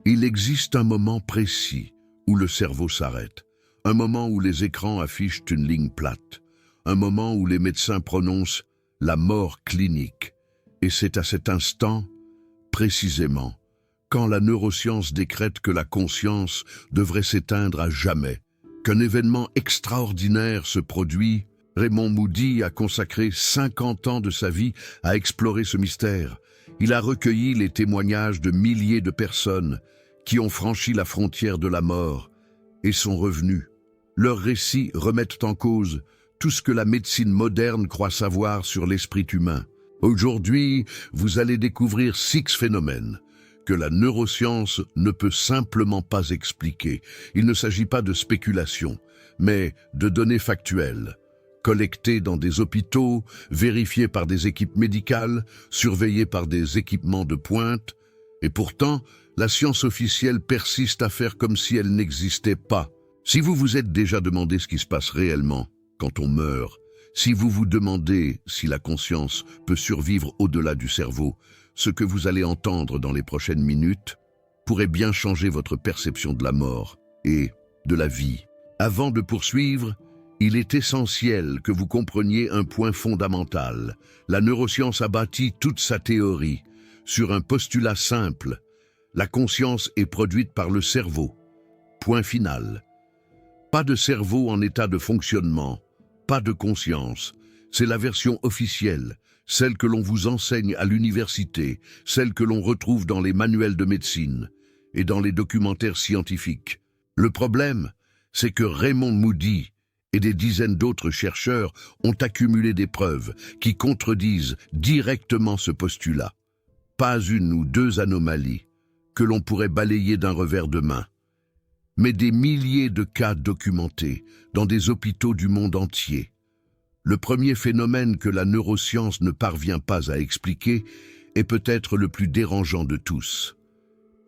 Il existe un moment précis où le cerveau s'arrête, un moment où les écrans affichent une ligne plate, un moment où les médecins prononcent la mort clinique. Et c'est à cet instant, précisément, quand la neuroscience décrète que la conscience devrait s'éteindre à jamais, qu'un événement extraordinaire se produit. Raymond Moody a consacré 50 ans de sa vie à explorer ce mystère. Il a recueilli les témoignages de milliers de personnes qui ont franchi la frontière de la mort et sont revenus. Leurs récits remettent en cause tout ce que la médecine moderne croit savoir sur l'esprit humain. Aujourd'hui, vous allez découvrir 6 phénomènes que la neuroscience ne peut simplement pas expliquer. Il ne s'agit pas de spéculation, mais de données factuelles, collectées dans des hôpitaux, vérifiées par des équipes médicales, surveillées par des équipements de pointe. Et pourtant, la science officielle persiste à faire comme si elle n'existait pas. Si vous vous êtes déjà demandé ce qui se passe réellement quand on meurt, si vous vous demandez si la conscience peut survivre au-delà du cerveau, ce que vous allez entendre dans les prochaines minutes pourrait bien changer votre perception de la mort et de la vie. Avant de poursuivre, il est essentiel que vous compreniez un point fondamental. La neuroscience a bâti toute sa théorie sur un postulat simple. La conscience est produite par le cerveau. Point final. Pas de cerveau en état de fonctionnement, pas de conscience. C'est la version officielle, celle que l'on vous enseigne à l'université, celle que l'on retrouve dans les manuels de médecine et dans les documentaires scientifiques. Le problème, c'est que Raymond Moody et des dizaines d'autres chercheurs ont accumulé des preuves qui contredisent directement ce postulat. Pas une ou deux anomalies que l'on pourrait balayer d'un revers de main, mais des milliers de cas documentés dans des hôpitaux du monde entier. Le premier phénomène que la neuroscience ne parvient pas à expliquer est peut-être le plus dérangeant de tous.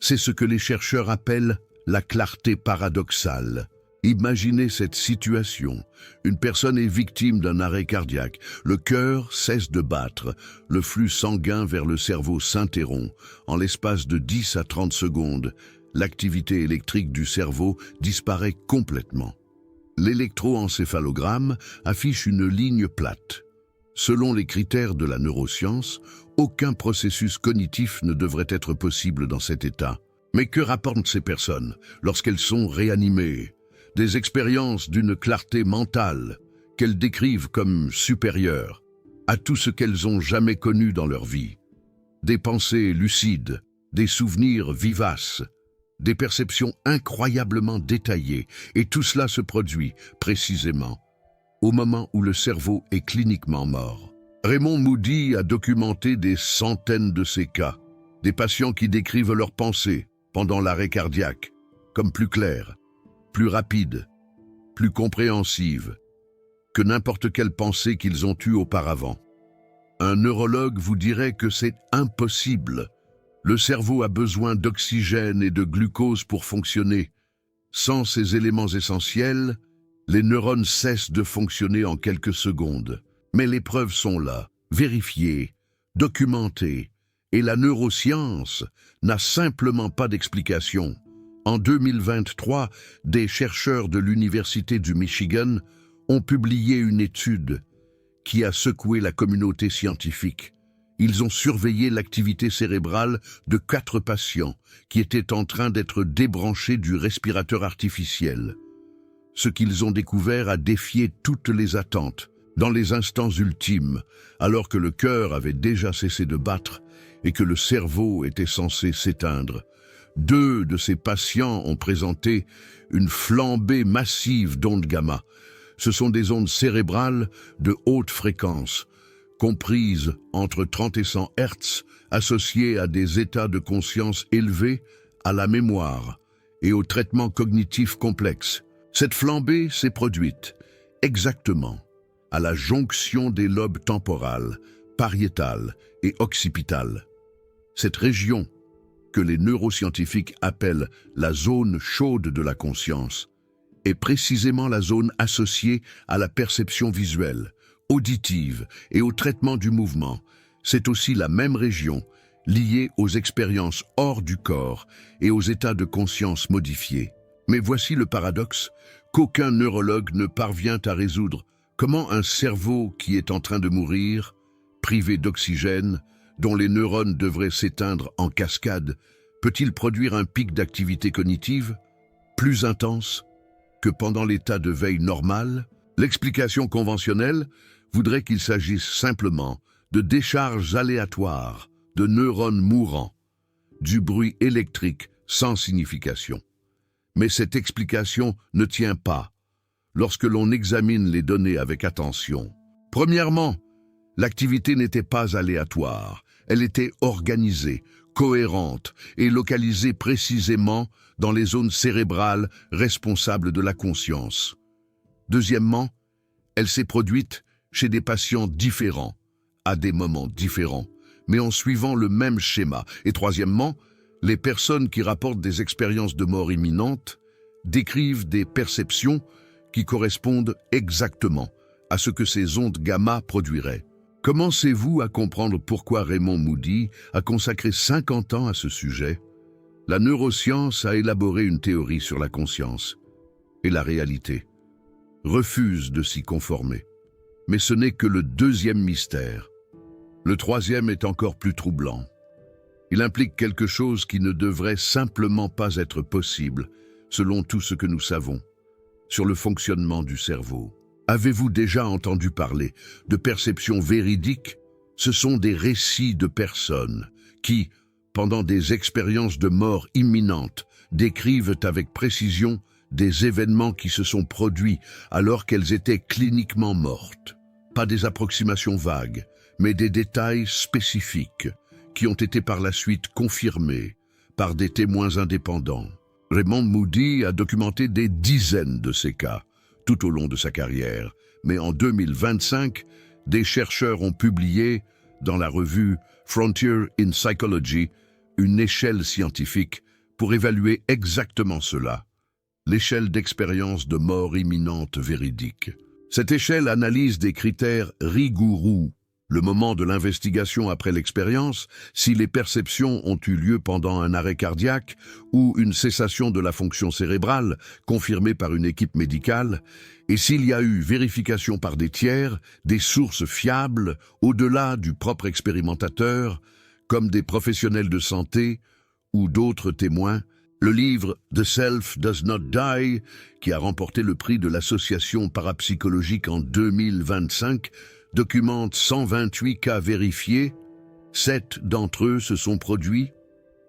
C'est ce que les chercheurs appellent la clarté paradoxale. Imaginez cette situation. Une personne est victime d'un arrêt cardiaque. Le cœur cesse de battre. Le flux sanguin vers le cerveau s'interrompt. En l'espace de 10 à 30 secondes, l'activité électrique du cerveau disparaît complètement. L'électroencéphalogramme affiche une ligne plate. Selon les critères de la neuroscience, aucun processus cognitif ne devrait être possible dans cet état. Mais que rapportent ces personnes lorsqu'elles sont réanimées? Des expériences d'une clarté mentale qu'elles décrivent comme supérieures à tout ce qu'elles ont jamais connu dans leur vie. Des pensées lucides, des souvenirs vivaces, des perceptions incroyablement détaillées, et tout cela se produit précisément au moment où le cerveau est cliniquement mort. Raymond Moody a documenté des centaines de ces cas, des patients qui décrivent leurs pensées pendant l'arrêt cardiaque comme plus claires, plus rapides, plus compréhensives que n'importe quelle pensée qu'ils ont eue auparavant. Un neurologue vous dirait que c'est impossible. Le cerveau a besoin d'oxygène et de glucose pour fonctionner. Sans ces éléments essentiels, les neurones cessent de fonctionner en quelques secondes. Mais les preuves sont là, vérifiées, documentées, et la neuroscience n'a simplement pas d'explication. En 2023, des chercheurs de l'Université du Michigan ont publié une étude qui a secoué la communauté scientifique. Ils ont surveillé l'activité cérébrale de 4 patients qui étaient en train d'être débranchés du respirateur artificiel. Ce qu'ils ont découvert a défié toutes les attentes. Dans les instants ultimes, alors que le cœur avait déjà cessé de battre et que le cerveau était censé s'éteindre, 2 de ces patients ont présenté une flambée massive d'ondes gamma. Ce sont des ondes cérébrales de haute fréquence, comprises entre 30 et 100 Hz, associées à des états de conscience élevés, à la mémoire et au traitement cognitif complexe. Cette flambée s'est produite exactement à la jonction des lobes temporal, pariétal et occipital. Cette région, que les neuroscientifiques appellent la zone chaude de la conscience, est précisément la zone associée à la perception visuelle, auditive et au traitement du mouvement. C'est aussi la même région liées aux expériences hors du corps et aux états de conscience modifiés. Mais voici le paradoxe qu'aucun neurologue ne parvient à résoudre. Comment un cerveau qui est en train de mourir, privé d'oxygène, dont les neurones devraient s'éteindre en cascade, peut-il produire un pic d'activité cognitive plus intense que pendant l'état de veille normal? L'explication conventionnelle voudrait qu'il s'agisse simplement de décharges aléatoires de neurones mourants, du bruit électrique sans signification. Mais cette explication ne tient pas lorsque l'on examine les données avec attention. Premièrement, l'activité n'était pas aléatoire, elle était organisée, cohérente et localisée précisément dans les zones cérébrales responsables de la conscience. Deuxièmement, elle s'est produite chez des patients différents, à des moments différents, mais en suivant le même schéma. Et troisièmement, les personnes qui rapportent des expériences de mort imminente décrivent des perceptions qui correspondent exactement à ce que ces ondes gamma produiraient. Commencez-vous à comprendre pourquoi Raymond Moody a consacré 50 ans à ce sujet? La neuroscience a élaboré une théorie sur la conscience, et la réalité refuse de s'y conformer. Mais ce n'est que le deuxième mystère. Le troisième est encore plus troublant. Il implique quelque chose qui ne devrait simplement pas être possible, selon tout ce que nous savons, sur le fonctionnement du cerveau. Avez-vous déjà entendu parler de perceptions véridiques? Ce sont des récits de personnes qui, pendant des expériences de mort imminente, décrivent avec précision des événements qui se sont produits alors qu'elles étaient cliniquement mortes. Pas des approximations vagues, mais des détails spécifiques qui ont été par la suite confirmés par des témoins indépendants. Raymond Moody a documenté des dizaines de ces cas tout au long de sa carrière, mais en 2025, des chercheurs ont publié dans la revue Frontier in Psychology une échelle scientifique pour évaluer exactement cela, l'échelle d'expérience de mort imminente véridique. Cette échelle analyse des critères rigoureux, le moment de l'investigation après l'expérience, si les perceptions ont eu lieu pendant un arrêt cardiaque ou une cessation de la fonction cérébrale confirmée par une équipe médicale, et s'il y a eu vérification par des tiers, des sources fiables au-delà du propre expérimentateur, comme des professionnels de santé ou d'autres témoins. Le livre « The Self Does Not Die », qui a remporté le prix de l'Association parapsychologique en 2025, documente 128 cas vérifiés. 7 d'entre eux se sont produits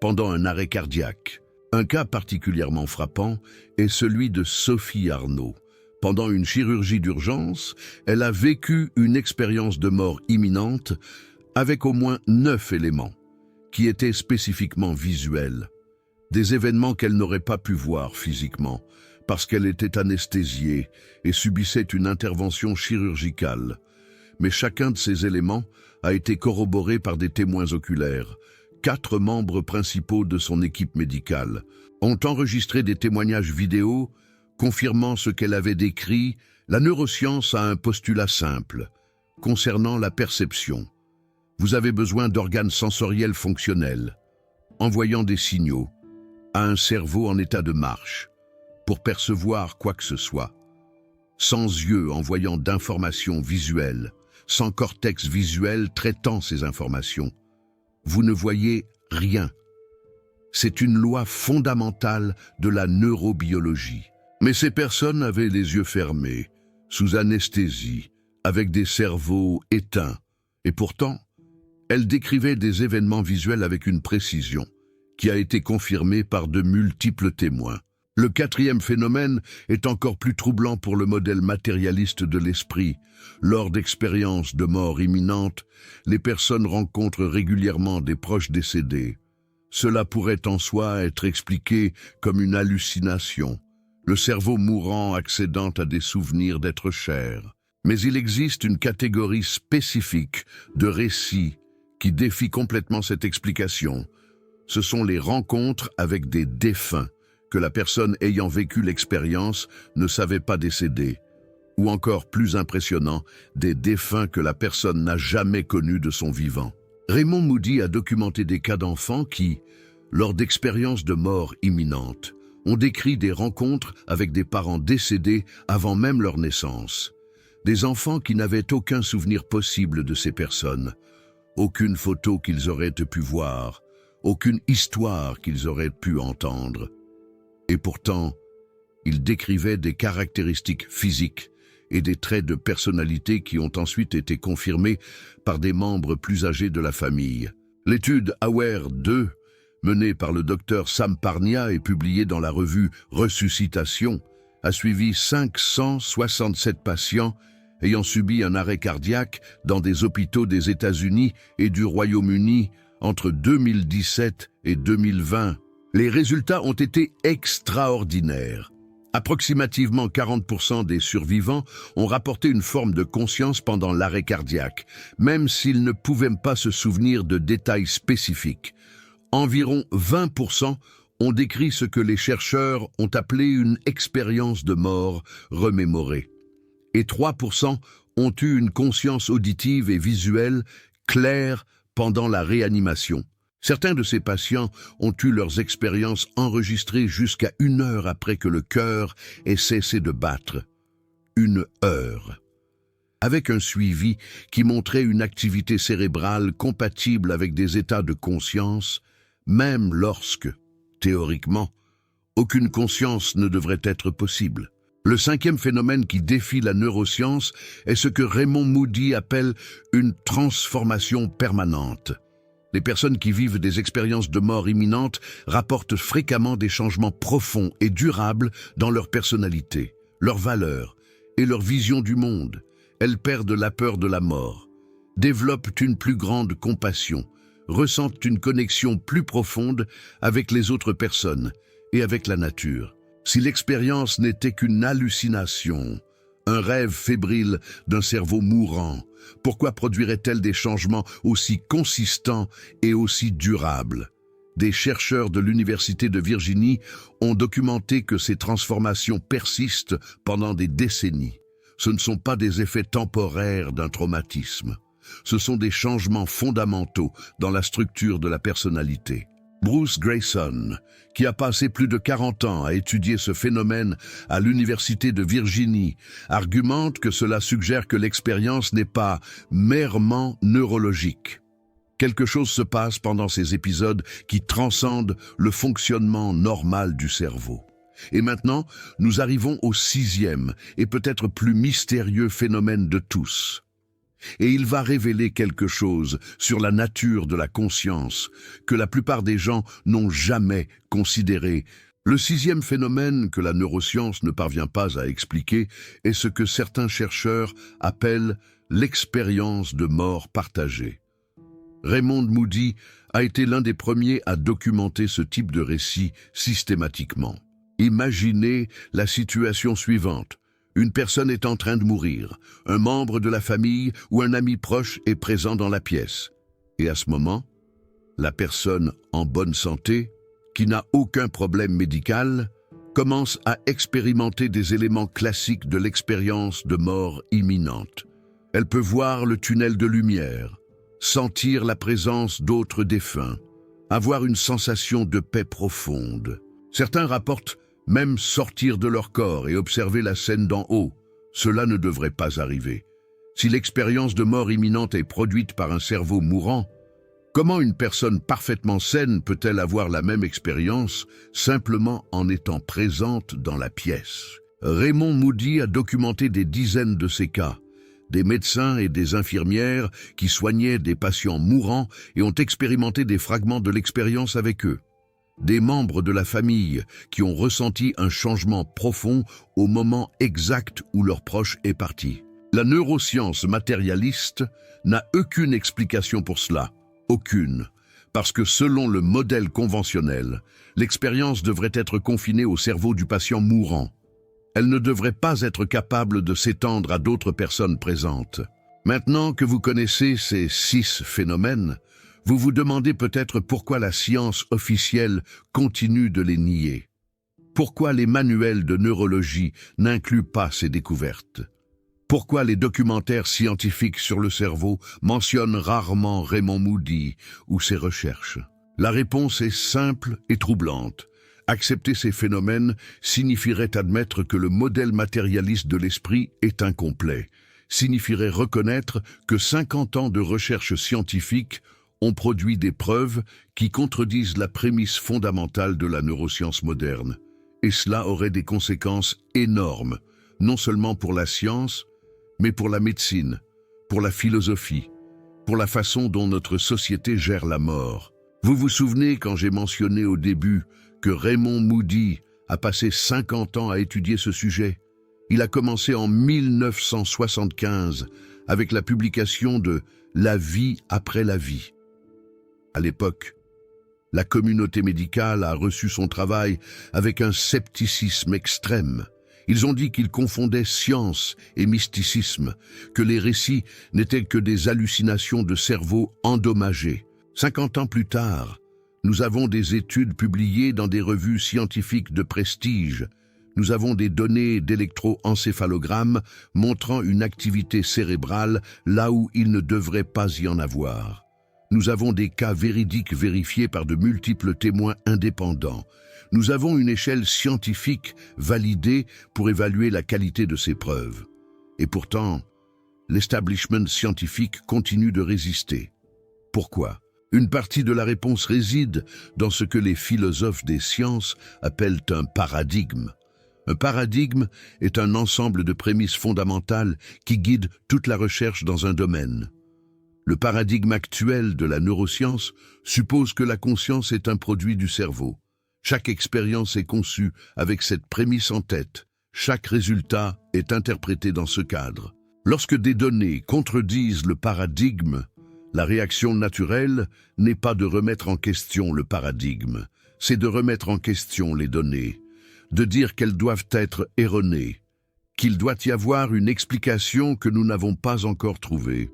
pendant un arrêt cardiaque. Un cas particulièrement frappant est celui de Sophie Arnaud. Pendant une chirurgie d'urgence, elle a vécu une expérience de mort imminente avec au moins 9 éléments qui étaient spécifiquement visuels. Des événements qu'elle n'aurait pas pu voir physiquement parce qu'elle était anesthésiée et subissait une intervention chirurgicale. Mais chacun de ces éléments a été corroboré par des témoins oculaires. 4 membres principaux de son équipe médicale ont enregistré des témoignages vidéo confirmant ce qu'elle avait décrit. La neuroscience a un postulat simple concernant la perception. Vous avez besoin d'organes sensoriels fonctionnels, envoyant des signaux à un cerveau en état de marche pour percevoir quoi que ce soit, sans yeux envoyant d'informations visuelles, sans cortex visuel traitant ces informations. Vous ne voyez rien. C'est une loi fondamentale de la neurobiologie. Mais ces personnes avaient les yeux fermés, sous anesthésie, avec des cerveaux éteints, et pourtant, elles décrivaient des événements visuels avec une précision qui a été confirmée par de multiples témoins. Le 4e phénomène est encore plus troublant pour le modèle matérialiste de l'esprit. Lors d'expériences de mort imminente, les personnes rencontrent régulièrement des proches décédés. Cela pourrait en soi être expliqué comme une hallucination, le cerveau mourant accédant à des souvenirs d'êtres chers. Mais il existe une catégorie spécifique de récits qui défie complètement cette explication. Ce sont les rencontres avec des défunts que la personne ayant vécu l'expérience ne savait pas décéder, ou encore plus impressionnant, des défunts que la personne n'a jamais connus de son vivant. Raymond Moody a documenté des cas d'enfants qui, lors d'expériences de mort imminente, ont décrit des rencontres avec des parents décédés avant même leur naissance. Des enfants qui n'avaient aucun souvenir possible de ces personnes, aucune photo qu'ils auraient pu voir, aucune histoire qu'ils auraient pu entendre. Et pourtant, ils décrivaient des caractéristiques physiques et des traits de personnalité qui ont ensuite été confirmés par des membres plus âgés de la famille. L'étude AWARE 2, menée par le docteur Sam Parnia et publiée dans la revue Ressuscitation, a suivi 567 patients ayant subi un arrêt cardiaque dans des hôpitaux des États-Unis et du Royaume-Uni entre 2017 et 2020. Les résultats ont été extraordinaires. Approximativement 40% des survivants ont rapporté une forme de conscience pendant l'arrêt cardiaque, même s'ils ne pouvaient pas se souvenir de détails spécifiques. Environ 20% ont décrit ce que les chercheurs ont appelé une expérience de mort remémorée. Et 3% ont eu une conscience auditive et visuelle claire pendant la réanimation. Certains de ces patients ont eu leurs expériences enregistrées jusqu'à 1 heure après que le cœur ait cessé de battre. 1 heure. Avec un suivi qui montrait une activité cérébrale compatible avec des états de conscience, même lorsque, théoriquement, aucune conscience ne devrait être possible. Le 5e phénomène qui défie la neuroscience est ce que Raymond Moody appelle une transformation permanente. Les personnes qui vivent des expériences de mort imminente rapportent fréquemment des changements profonds et durables dans leur personnalité, leurs valeurs et leur vision du monde. Elles perdent la peur de la mort, développent une plus grande compassion, ressentent une connexion plus profonde avec les autres personnes et avec la nature. Si l'expérience n'était qu'une hallucination, un rêve fébrile d'un cerveau mourant, pourquoi produirait-elle des changements aussi consistants et aussi durables? Des chercheurs de l'Université de Virginie ont documenté que ces transformations persistent pendant des décennies. Ce ne sont pas des effets temporaires d'un traumatisme. Ce sont des changements fondamentaux dans la structure de la personnalité. Bruce Greyson, qui a passé plus de 40 ans à étudier ce phénomène à l'Université de Virginie, argumente que cela suggère que l'expérience n'est pas merement neurologique. Quelque chose se passe pendant ces épisodes qui transcendent le fonctionnement normal du cerveau. Et maintenant, nous arrivons au 6e et peut-être plus mystérieux phénomène de tous. Et il va révéler quelque chose sur la nature de la conscience que la plupart des gens n'ont jamais considéré. Le 6e phénomène que la neuroscience ne parvient pas à expliquer est ce que certains chercheurs appellent l'expérience de mort partagée. Raymond Moody a été l'un des premiers à documenter ce type de récit systématiquement. Imaginez la situation suivante. Une personne est en train de mourir, un membre de la famille ou un ami proche est présent dans la pièce. Et à ce moment, la personne en bonne santé, qui n'a aucun problème médical, commence à expérimenter des éléments classiques de l'expérience de mort imminente. Elle peut voir le tunnel de lumière, sentir la présence d'autres défunts, avoir une sensation de paix profonde. Certains rapportent même sortir de leur corps et observer la scène d'en haut. Cela ne devrait pas arriver. Si l'expérience de mort imminente est produite par un cerveau mourant, comment une personne parfaitement saine peut-elle avoir la même expérience simplement en étant présente dans la pièce? Raymond Moody a documenté des dizaines de ces cas. Des médecins et des infirmières qui soignaient des patients mourants et ont expérimenté des fragments de l'expérience avec eux. Des membres de la famille qui ont ressenti un changement profond au moment exact où leur proche est parti. La neuroscience matérialiste n'a aucune explication pour cela, aucune, parce que selon le modèle conventionnel, l'expérience devrait être confinée au cerveau du patient mourant. Elle ne devrait pas être capable de s'étendre à d'autres personnes présentes. Maintenant que vous connaissez ces 6 phénomènes, vous vous demandez peut-être pourquoi la science officielle continue de les nier. Pourquoi les manuels de neurologie n'incluent pas ces découvertes? Pourquoi les documentaires scientifiques sur le cerveau mentionnent rarement Raymond Moody ou ses recherches? La réponse est simple et troublante. Accepter ces phénomènes signifierait admettre que le modèle matérialiste de l'esprit est incomplet, signifierait reconnaître que 50 ans de recherche scientifique ont produit des preuves qui contredisent la prémisse fondamentale de la neuroscience moderne. Et cela aurait des conséquences énormes, non seulement pour la science, mais pour la médecine, pour la philosophie, pour la façon dont notre société gère la mort. Vous vous souvenez quand j'ai mentionné au début que Raymond Moody a passé 50 ans à étudier ce sujet? Il a commencé en 1975 avec la publication de « La vie après la vie ». À l'époque, la communauté médicale a reçu son travail avec un scepticisme extrême. Ils ont dit qu'il confondait science et mysticisme, que les récits n'étaient que des hallucinations de cerveau endommagés. 50 ans plus tard, nous avons des études publiées dans des revues scientifiques de prestige. Nous avons des données d'électroencéphalogramme montrant une activité cérébrale là où il ne devrait pas y en avoir. Nous avons des cas véridiques vérifiés par de multiples témoins indépendants. Nous avons une échelle scientifique validée pour évaluer la qualité de ces preuves. Et pourtant, l'establishment scientifique continue de résister. Pourquoi? Une partie de la réponse réside dans ce que les philosophes des sciences appellent un paradigme. Un paradigme est un ensemble de prémices fondamentales qui guident toute la recherche dans un domaine. Le paradigme actuel de la neuroscience suppose que la conscience est un produit du cerveau. Chaque expérience est conçue avec cette prémisse en tête. Chaque résultat est interprété dans ce cadre. Lorsque des données contredisent le paradigme, la réaction naturelle n'est pas de remettre en question le paradigme, c'est de remettre en question les données, de dire qu'elles doivent être erronées, qu'il doit y avoir une explication que nous n'avons pas encore trouvée.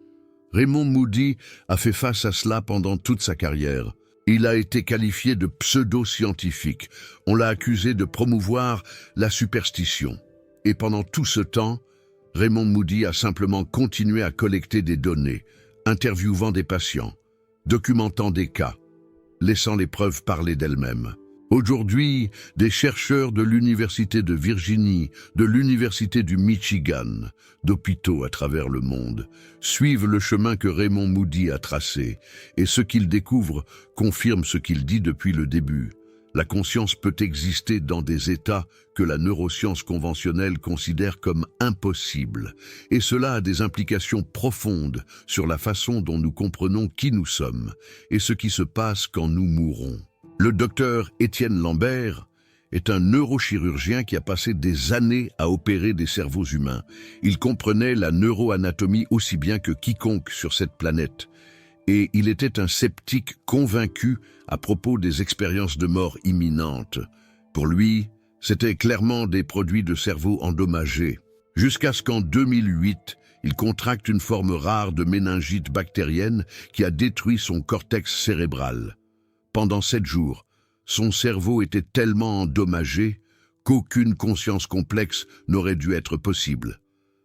Raymond Moody a fait face à cela pendant toute sa carrière. Il a été qualifié de pseudo-scientifique. On l'a accusé de promouvoir la superstition. Et pendant tout ce temps, Raymond Moody a simplement continué à collecter des données, interviewant des patients, documentant des cas, laissant les preuves parler d'elles-mêmes. Aujourd'hui, des chercheurs de l'Université de Virginie, de l'Université du Michigan, d'hôpitaux à travers le monde, suivent le chemin que Raymond Moody a tracé, et ce qu'il découvre confirme ce qu'il dit depuis le début. La conscience peut exister dans des états que la neuroscience conventionnelle considère comme impossibles, et cela a des implications profondes sur la façon dont nous comprenons qui nous sommes et ce qui se passe quand nous mourrons. Le docteur Étienne Lambert est un neurochirurgien qui a passé des années à opérer des cerveaux humains. Il comprenait la neuroanatomie aussi bien que quiconque sur cette planète. Et il était un sceptique convaincu à propos des expériences de mort imminente. Pour lui, c'était clairement des produits de cerveau endommagés. Jusqu'à ce qu'en 2008, il contracte une forme rare de méningite bactérienne qui a détruit son cortex cérébral. Pendant 7 jours, son cerveau était tellement endommagé qu'aucune conscience complexe n'aurait dû être possible.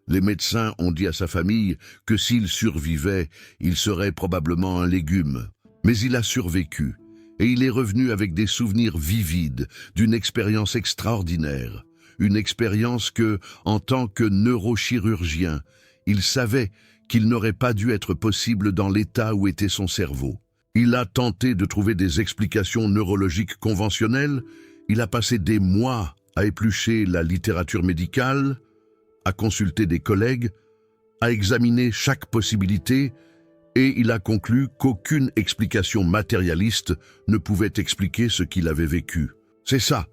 Les médecins ont dit à sa famille que s'il survivait, il serait probablement un légume. Mais il a survécu, et il est revenu avec des souvenirs vivides d'une expérience extraordinaire. Une expérience que, en tant que neurochirurgien, il savait qu'il n'aurait pas dû être possible dans l'état où était son cerveau. Il a tenté de trouver des explications neurologiques conventionnelles. Il a passé des mois à éplucher la littérature médicale, à consulter des collègues, à examiner chaque possibilité, et il a conclu qu'aucune explication matérialiste ne pouvait expliquer ce qu'il avait vécu. C'est ça,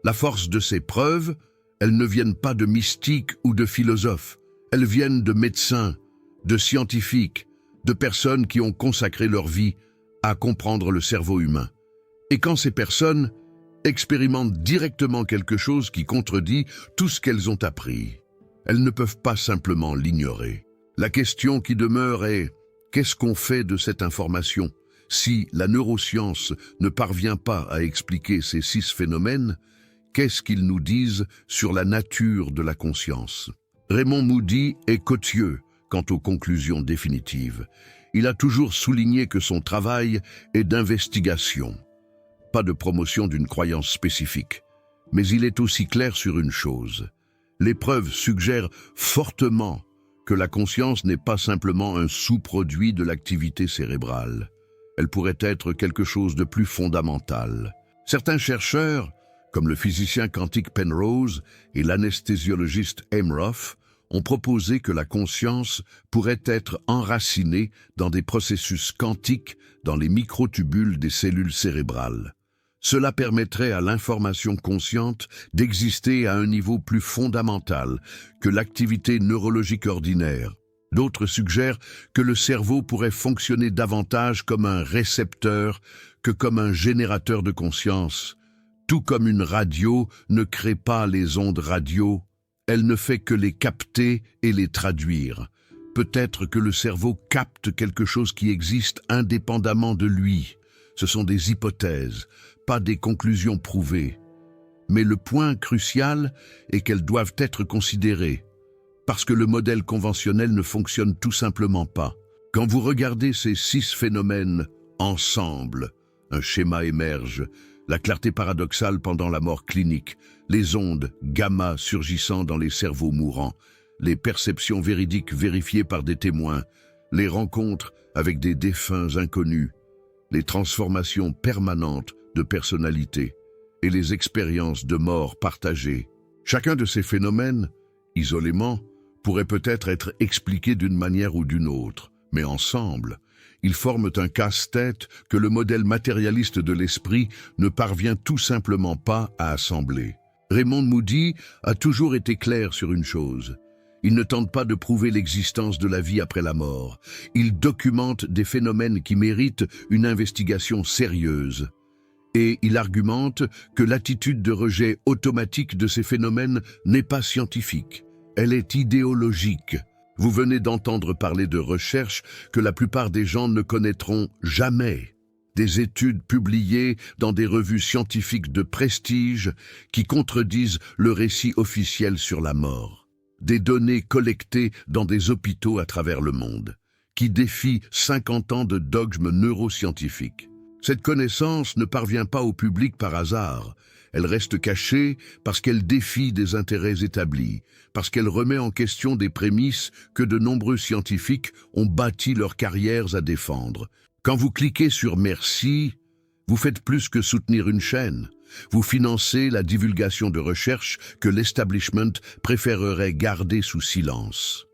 la force de ces preuves, elles ne viennent pas de mystiques ou de philosophes, elles viennent de médecins, de scientifiques, de personnes qui ont consacré leur vie à comprendre le cerveau humain. Et quand ces personnes expérimentent directement quelque chose qui contredit tout ce qu'elles ont appris, elles ne peuvent pas simplement l'ignorer. La question qui demeure est, qu'est-ce qu'on fait de cette information? Si la neuroscience ne parvient pas à expliquer ces 6 phénomènes, qu'est-ce qu'ils nous disent sur la nature de la conscience? Raymond Moody est cotieux quant aux conclusions définitives. Il a toujours souligné que son travail est d'investigation, pas de promotion d'une croyance spécifique. Mais il est aussi clair sur une chose. Les preuves suggèrent fortement que la conscience n'est pas simplement un sous-produit de l'activité cérébrale. Elle pourrait être quelque chose de plus fondamental. Certains chercheurs, comme le physicien quantique Penrose et l'anesthésiologiste Amroth, ont proposé que la conscience pourrait être enracinée dans des processus quantiques dans les microtubules des cellules cérébrales. Cela permettrait à l'information consciente d'exister à un niveau plus fondamental que l'activité neurologique ordinaire. D'autres suggèrent que le cerveau pourrait fonctionner davantage comme un récepteur que comme un générateur de conscience. Tout comme une radio ne crée pas les ondes radio, elle ne fait que les capter et les traduire. Peut-être que le cerveau capte quelque chose qui existe indépendamment de lui. Ce sont des hypothèses, pas des conclusions prouvées. Mais le point crucial est qu'elles doivent être considérées, parce que le modèle conventionnel ne fonctionne tout simplement pas. Quand vous regardez ces 6 phénomènes ensemble, un schéma émerge, la clarté paradoxale pendant la mort clinique, les ondes gamma surgissant dans les cerveaux mourants, les perceptions véridiques vérifiées par des témoins, les rencontres avec des défunts inconnus, les transformations permanentes de personnalité et les expériences de mort partagées. Chacun de ces phénomènes, isolément, pourrait peut-être être expliqué d'une manière ou d'une autre, mais ensemble, ils forment un casse-tête que le modèle matérialiste de l'esprit ne parvient tout simplement pas à assembler. Raymond Moody a toujours été clair sur une chose. Il ne tente pas de prouver l'existence de la vie après la mort. Il documente des phénomènes qui méritent une investigation sérieuse. Et il argumente que l'attitude de rejet automatique de ces phénomènes n'est pas scientifique. Elle est idéologique. Vous venez d'entendre parler de recherches que la plupart des gens ne connaîtront jamais. Des études publiées dans des revues scientifiques de prestige qui contredisent le récit officiel sur la mort. Des données collectées dans des hôpitaux à travers le monde, qui défient 50 ans de dogmes neuroscientifiques. Cette connaissance ne parvient pas au public par hasard. Elle reste cachée parce qu'elle défie des intérêts établis, parce qu'elle remet en question des prémices que de nombreux scientifiques ont bâti leurs carrières à défendre. Quand vous cliquez sur « Merci », vous faites plus que soutenir une chaîne. Vous financez la divulgation de recherches que l'establishment préférerait garder sous silence.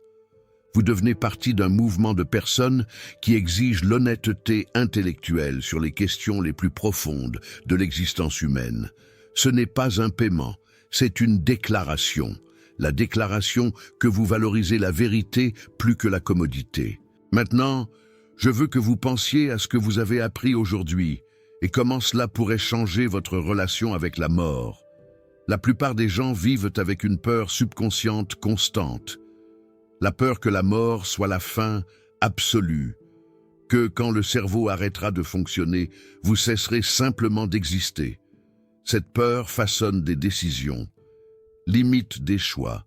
Vous devenez partie d'un mouvement de personnes qui exigent l'honnêteté intellectuelle sur les questions les plus profondes de l'existence humaine. Ce n'est pas un paiement, c'est une déclaration. La déclaration que vous valorisez la vérité plus que la commodité. Maintenant, je veux que vous pensiez à ce que vous avez appris aujourd'hui et comment cela pourrait changer votre relation avec la mort. La plupart des gens vivent avec une peur subconsciente constante. La peur que la mort soit la fin absolue, que quand le cerveau arrêtera de fonctionner, vous cesserez simplement d'exister. Cette peur façonne des décisions, limite des choix,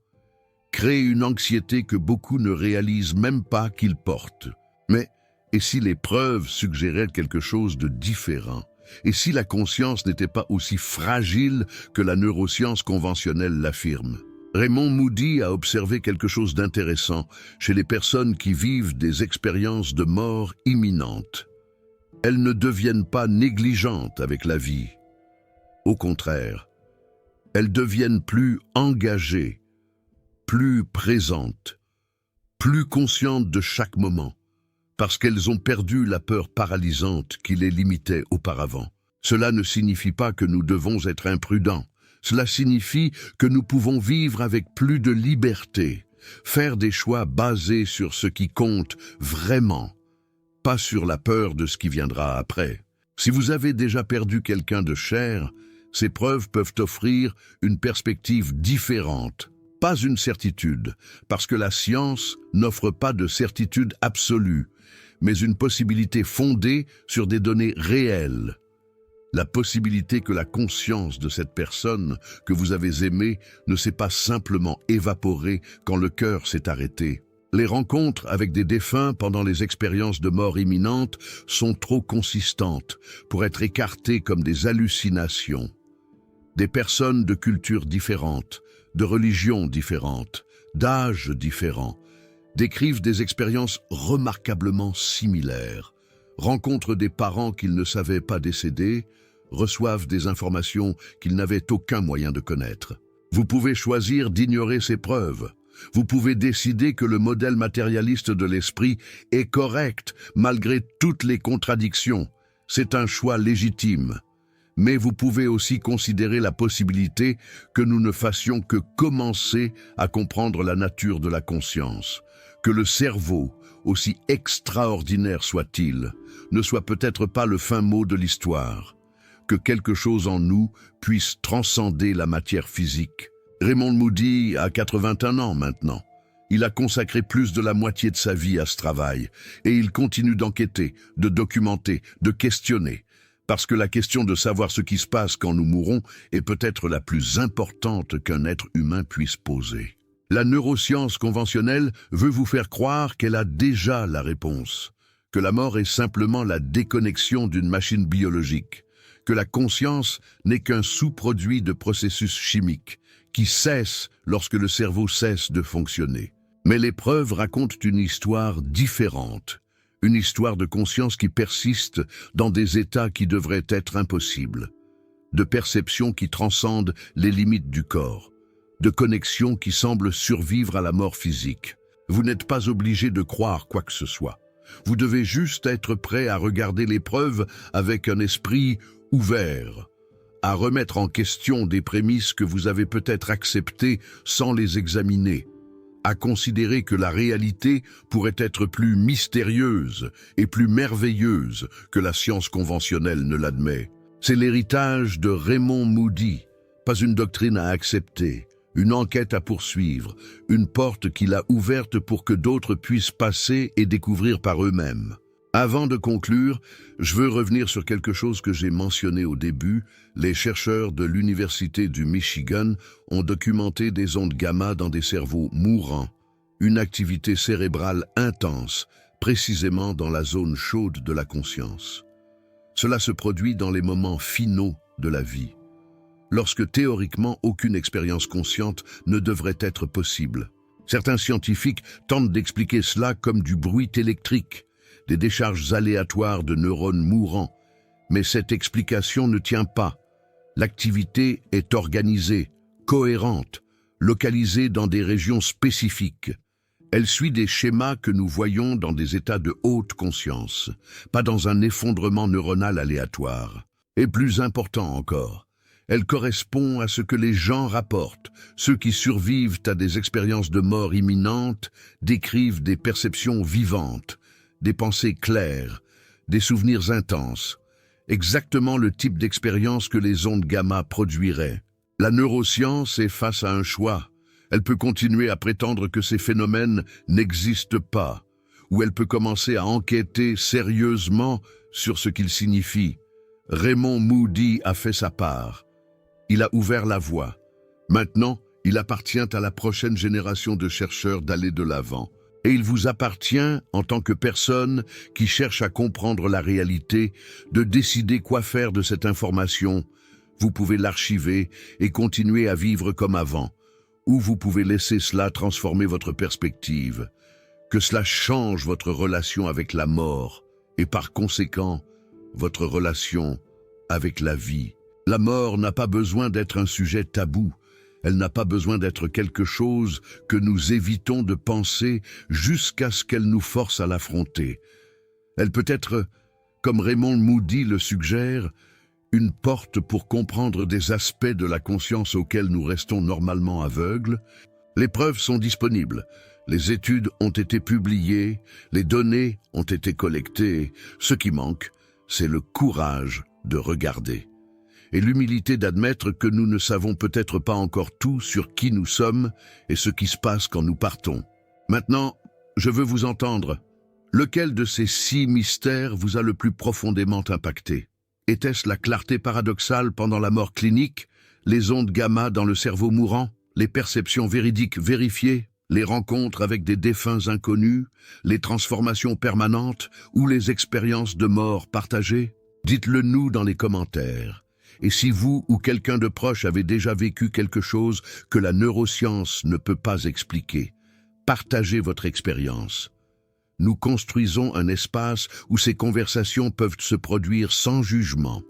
crée une anxiété que beaucoup ne réalisent même pas qu'ils portent. Mais, et si les preuves suggéraient quelque chose de différent? Et si la conscience n'était pas aussi fragile que la neuroscience conventionnelle l'affirme? Raymond Moody a observé quelque chose d'intéressant chez les personnes qui vivent des expériences de mort imminente. Elles ne deviennent pas négligentes avec la vie. Au contraire, elles deviennent plus engagées, plus présentes, plus conscientes de chaque moment, parce qu'elles ont perdu la peur paralysante qui les limitait auparavant. Cela ne signifie pas que nous devons être imprudents. Cela signifie que nous pouvons vivre avec plus de liberté, faire des choix basés sur ce qui compte vraiment, pas sur la peur de ce qui viendra après. Si vous avez déjà perdu quelqu'un de cher, ces preuves peuvent offrir une perspective différente, pas une certitude, parce que la science n'offre pas de certitude absolue, mais une possibilité fondée sur des données réelles. la possibilité que la conscience de cette personne que vous avez aimée ne s'est pas simplement évaporée quand le cœur s'est arrêté. Les rencontres avec des défunts pendant les expériences de mort imminente sont trop consistantes pour être écartées comme des hallucinations. Des personnes de cultures différentes, de religions différentes, d'âges différents, décrivent des expériences remarquablement similaires, rencontrent des parents qu'ils ne savaient pas décédés, reçoivent des informations qu'ils n'avaient aucun moyen de connaître. Vous pouvez choisir d'ignorer ces preuves. Vous pouvez décider que le modèle matérialiste de l'esprit est correct malgré toutes les contradictions. C'est un choix légitime. Mais vous pouvez aussi considérer la possibilité que nous ne fassions que commencer à comprendre la nature de la conscience, que le cerveau, aussi extraordinaire soit-il, ne soit peut-être pas le fin mot de l'histoire, que quelque chose en nous puisse transcender la matière physique. Raymond Moody a 81 ans maintenant. Il a consacré plus de la moitié de sa vie à ce travail, et il continue d'enquêter, de documenter, de questionner, parce que la question de savoir ce qui se passe quand nous mourrons est peut-être la plus importante qu'un être humain puisse poser. La neuroscience conventionnelle veut vous faire croire qu'elle a déjà la réponse, que la mort est simplement la déconnexion d'une machine biologique, que la conscience n'est qu'un sous-produit de processus chimiques, qui cesse lorsque le cerveau cesse de fonctionner. Mais les preuves racontent une histoire différente, une histoire de conscience qui persiste dans des états qui devraient être impossibles, de perceptions qui transcendent les limites du corps, de connexions qui semblent survivre à la mort physique. Vous n'êtes pas obligé de croire quoi que ce soit. Vous devez juste être prêt à regarder les preuves avec un esprit ouvert, à remettre en question des prémices que vous avez peut-être acceptées sans les examiner, à considérer que la réalité pourrait être plus mystérieuse et plus merveilleuse que la science conventionnelle ne l'admet. C'est l'héritage de Raymond Moody, pas une doctrine à accepter, une enquête à poursuivre, une porte qu'il a ouverte pour que d'autres puissent passer et découvrir par eux-mêmes. Avant de conclure, je veux revenir sur quelque chose que j'ai mentionné au début. Les chercheurs de l'Université du Michigan ont documenté des ondes gamma dans des cerveaux mourants, une activité cérébrale intense, précisément dans la zone chaude de la conscience. Cela se produit dans les moments finaux de la vie, lorsque théoriquement aucune expérience consciente ne devrait être possible. Certains scientifiques tentent d'expliquer cela comme du bruit électrique, des décharges aléatoires de neurones mourants, mais cette explication ne tient pas. L'activité est organisée, cohérente, localisée dans des régions spécifiques. Elle suit des schémas que nous voyons dans des états de haute conscience, pas dans un effondrement neuronal aléatoire. Et plus important encore, elle correspond à ce que les gens rapportent. Ceux qui survivent à des expériences de mort imminente décrivent des perceptions vivantes, des pensées claires, des souvenirs intenses, exactement le type d'expérience que les ondes gamma produiraient. La neuroscience est face à un choix. Elle peut continuer à prétendre que ces phénomènes n'existent pas, ou elle peut commencer à enquêter sérieusement sur ce qu'ils signifient. Raymond Moody a fait sa part. Il a ouvert la voie. Maintenant, il appartient à la prochaine génération de chercheurs d'aller de l'avant. Et il vous appartient, en tant que personne qui cherche à comprendre la réalité, de décider quoi faire de cette information. Vous pouvez l'archiver et continuer à vivre comme avant, ou vous pouvez laisser cela transformer votre perspective, que cela change votre relation avec la mort, et par conséquent, votre relation avec la vie. La mort n'a pas besoin d'être un sujet tabou. Elle n'a pas besoin d'être quelque chose que nous évitons de penser jusqu'à ce qu'elle nous force à l'affronter. Elle peut être, comme Raymond Moody le suggère, une porte pour comprendre des aspects de la conscience auxquels nous restons normalement aveugles. Les preuves sont disponibles, les études ont été publiées, les données ont été collectées. Ce qui manque, c'est le courage de regarder et l'humilité d'admettre que nous ne savons peut-être pas encore tout sur qui nous sommes et ce qui se passe quand nous partons. Maintenant, je veux vous entendre. Lequel de ces 6 mystères vous a le plus profondément impacté? Était-ce la clarté paradoxale pendant la mort clinique, les ondes gamma dans le cerveau mourant, les perceptions véridiques vérifiées, les rencontres avec des défunts inconnus, les transformations permanentes ou les expériences de mort partagées? Dites-le nous dans les commentaires. Et si vous ou quelqu'un de proche avez déjà vécu quelque chose que la neuroscience ne peut pas expliquer, partagez votre expérience. Nous construisons un espace où ces conversations peuvent se produire sans jugement.